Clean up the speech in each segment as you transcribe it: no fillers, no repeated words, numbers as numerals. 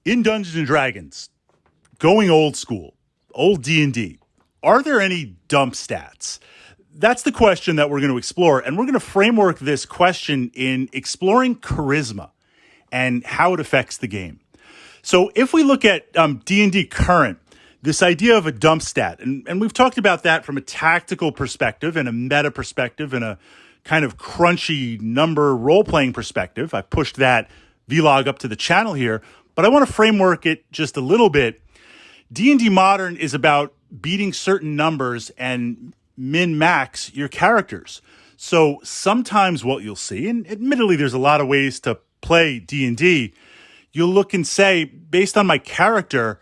In Dungeons and Dragons, going old school, old D&D, are there any dump stats? That's the question that we're going to explore, and we're going to framework this question in exploring charisma and how it affects the game. So if we look at D&D current, this idea of a dump stat, and we've talked about that from a tactical perspective and a meta perspective and a kind of crunchy number role-playing perspective. I pushed that vlog up to the channel here, but I want to framework it just a little bit. D&D Modern is about beating certain numbers and min-max your characters. So sometimes what you'll see, and admittedly there's a lot of ways to play D&D, you'll look and say, based on my character,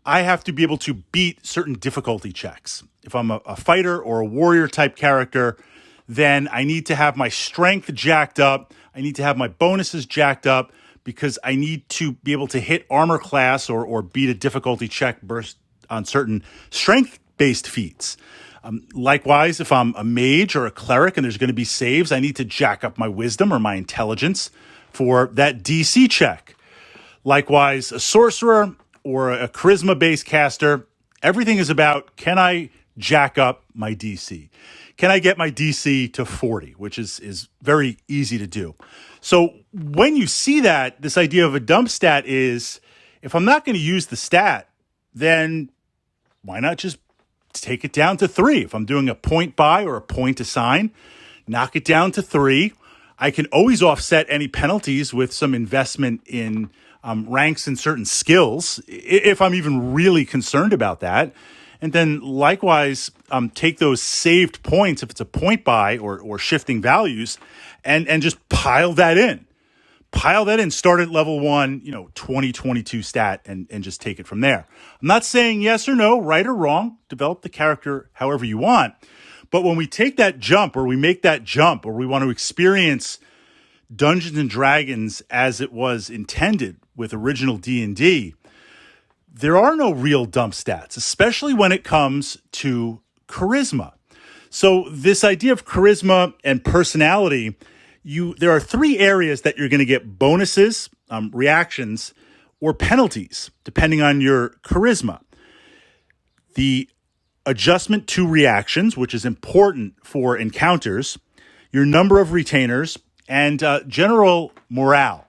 I have to be able to beat certain difficulty checks. If I'm a fighter or a warrior type character, then I need to have my strength jacked up. I need to have my bonuses jacked up because I need to be able to hit armor class or beat a difficulty check burst on certain strength-based feats. Likewise, if I'm a mage or a cleric and there's going to be saves, I need to jack up my wisdom or my intelligence for that DC check. Likewise, a sorcerer or a charisma-based caster, everything is about, can I jack up my DC? Can I get my DC to 40, which is very easy to do. So when you see that, this idea of a dump stat is, if I'm not going to use the stat, then why not just take it down to 3? If I'm doing a point buy or a point assign, knock it down to 3. I can always offset any penalties with some investment in ranks and certain skills, if I'm even really concerned about that. And then likewise, take those saved points, if it's a point buy or shifting values, and just pile that in. Pile that in, start at level 1, 2022 stat, and just take it from there. I'm not saying yes or no, right or wrong. Develop the character however you want. But when we take that jump, or we make that jump, or we want to experience Dungeons and Dragons as it was intended with original D&D, there are no real dump stats, especially when it comes to charisma. So this idea of charisma and personality, there are 3 areas that you're going to get bonuses, reactions, or penalties, depending on your charisma. The adjustment to reactions, which is important for encounters, your number of retainers, and general morale.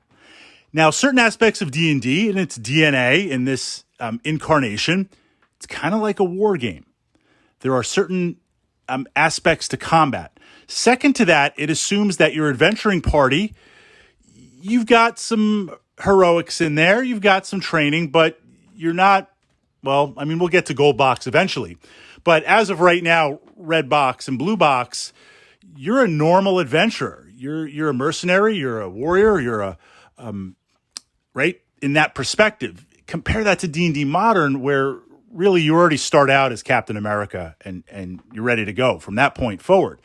Now, certain aspects of D&D and its DNA in this incarnation, it's kind of like a war game. There are certain aspects to combat. Second to that, it assumes that your adventuring party, you've got some heroics in there, you've got some training, but you're not, we'll get to gold box eventually. But as of right now, red box and blue box, you're a normal adventurer. You're a mercenary, you're a warrior, you're a, right? In that perspective, compare that to D&D Modern, where really you already start out as Captain America and you're ready to go from that point forward.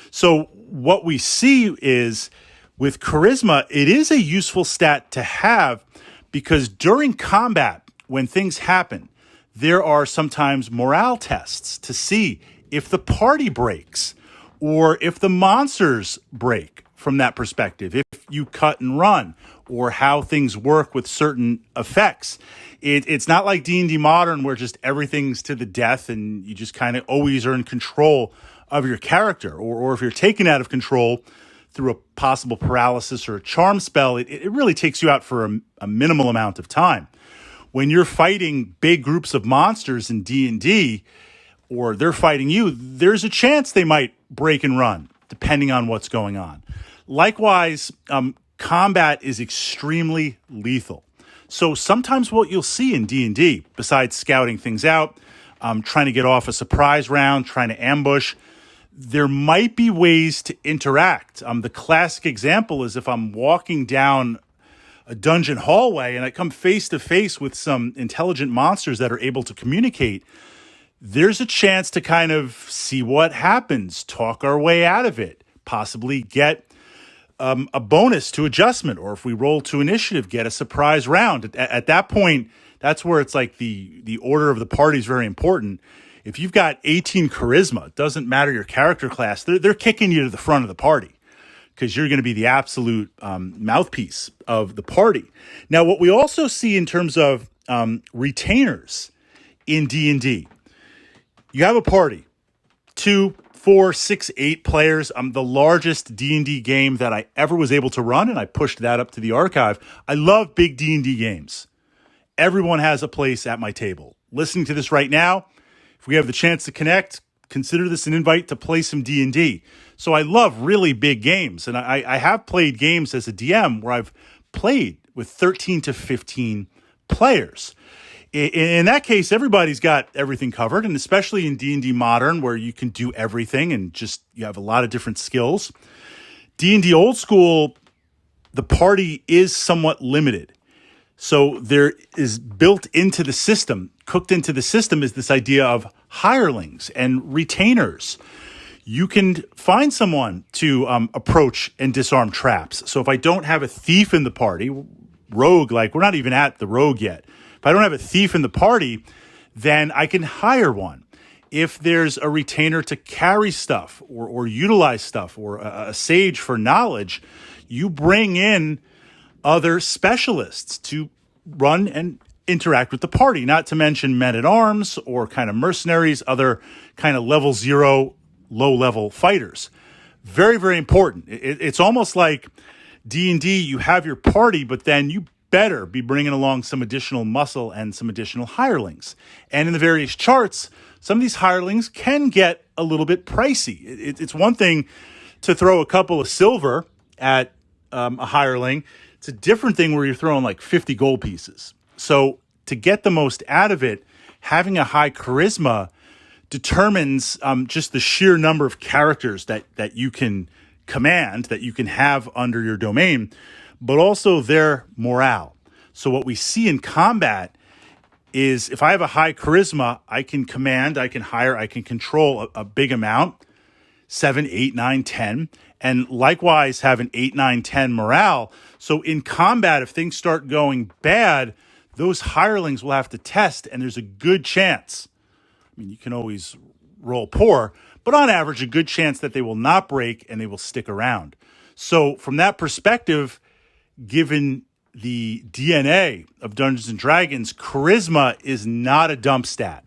So what we see is with charisma, it is a useful stat to have because during combat, when things happen, there are sometimes morale tests to see if the party breaks or if the monsters break from that perspective, if you cut and run, or how things work with certain effects. It's not like D&D Modern where just everything's to the death and you just kind of always are in control of your character. Or if you're taken out of control through a possible paralysis or a charm spell, it really takes you out for a minimal amount of time. When you're fighting big groups of monsters in D&D, or they're fighting you, there's a chance they might break and run, depending on what's going on. Likewise, combat is extremely lethal. So sometimes what you'll see in D&D, besides scouting things out, trying to get off a surprise round, trying to ambush, there might be ways to interact. The classic example is if I'm walking down a dungeon hallway and I come face to face with some intelligent monsters that are able to communicate, there's a chance to kind of see what happens, talk our way out of it, possibly get a bonus to adjustment, or if we roll to initiative, get a surprise round. At that point, that's where it's like the order of the party is very important. If you've got 18 charisma, it doesn't matter your character class, they're kicking you to the front of the party. because you're going to be the absolute mouthpiece of the party. Now, what we also see in terms of retainers in D&D, you have a party, 2, 4, 6, 8 players. The largest D&D game that I ever was able to run, and I pushed that up to the archive. I love big D&D games. Everyone has a place at my table. Listening to this right now, if we have the chance to connect, consider this an invite to play some D&D. So I love really big games, and I have played games as a DM where I've played with 13 to 15 players. In that case, everybody's got everything covered, and especially in D&D Modern, where you can do everything and just you have a lot of different skills. D&D Old School, the party is somewhat limited. So there is built into the system, cooked into the system, is this idea of hirelings and retainers. You can find someone to approach and disarm traps. So if I don't have a thief in the party, rogue, like we're not even at the rogue yet. If I don't have a thief in the party, then I can hire one. If there's a retainer to carry stuff or utilize stuff or a sage for knowledge, you bring in other specialists to run and interact with the party, not to mention men-at-arms or kind of mercenaries, other kind of level 0, low-level fighters. Very, very important. It's almost like D&D, you have your party, but then you better be bringing along some additional muscle and some additional hirelings. And in the various charts, some of these hirelings can get a little bit pricey. It's one thing to throw a couple of silver at a hireling. It's a different thing where you're throwing like 50 gold pieces. So to get the most out of it, having a high charisma determines just the sheer number of characters that you can command, that you can have under your domain, but also their morale. So what we see in combat is if I have a high charisma, I can command, I can hire, I can control a big amount, 7, 8, 9, 10, and likewise have an 8, 9, 10 morale. So in combat, if things start going bad, those hirelings will have to test, and there's a good chance. I mean, you can always roll poor, but on average, a good chance that they will not break and they will stick around. So from that perspective, given the DNA of Dungeons and Dragons, charisma is not a dump stat.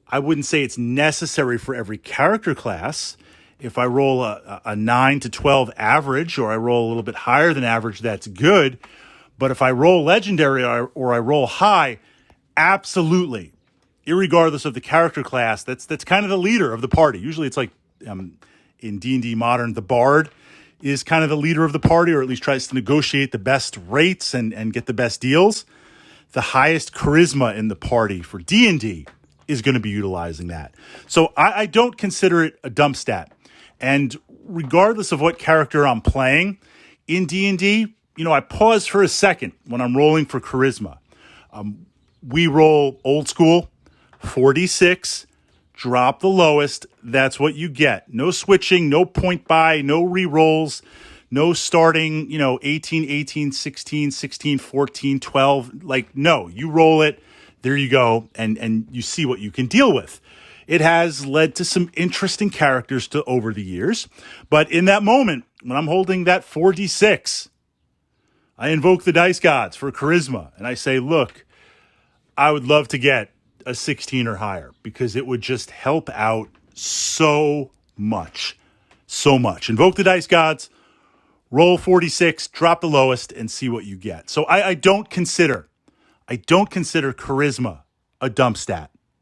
I wouldn't say it's necessary for every character class. If I roll a 9 to 12 average, or I roll a little bit higher than average, that's good. But if I roll legendary or I roll high, absolutely, irregardless of the character class, that's kind of the leader of the party. Usually it's like in D&D Modern, the bard is kind of the leader of the party, or at least tries to negotiate the best rates and get the best deals. The highest charisma in the party for D&D is going to be utilizing that. So I don't consider it a dump stat. And regardless of what character I'm playing in D&D, I pause for a second when I'm rolling for charisma. We roll old school, 4d6, drop the lowest. That's what you get. No switching, no point buy, no re-rolls, no starting, 18, 18, 16, 16, 14, 12. Like, no, you roll it. There you go. And you see what you can deal with. It has led to some interesting characters over the years. But in that moment, when I'm holding that 4d6, I invoke the dice gods for charisma. And I say, look, I would love to get a 16 or higher, because it would just help out so much. So much. Invoke the dice gods, roll 46, drop the lowest, and see what you get. So I don't consider charisma a dump stat.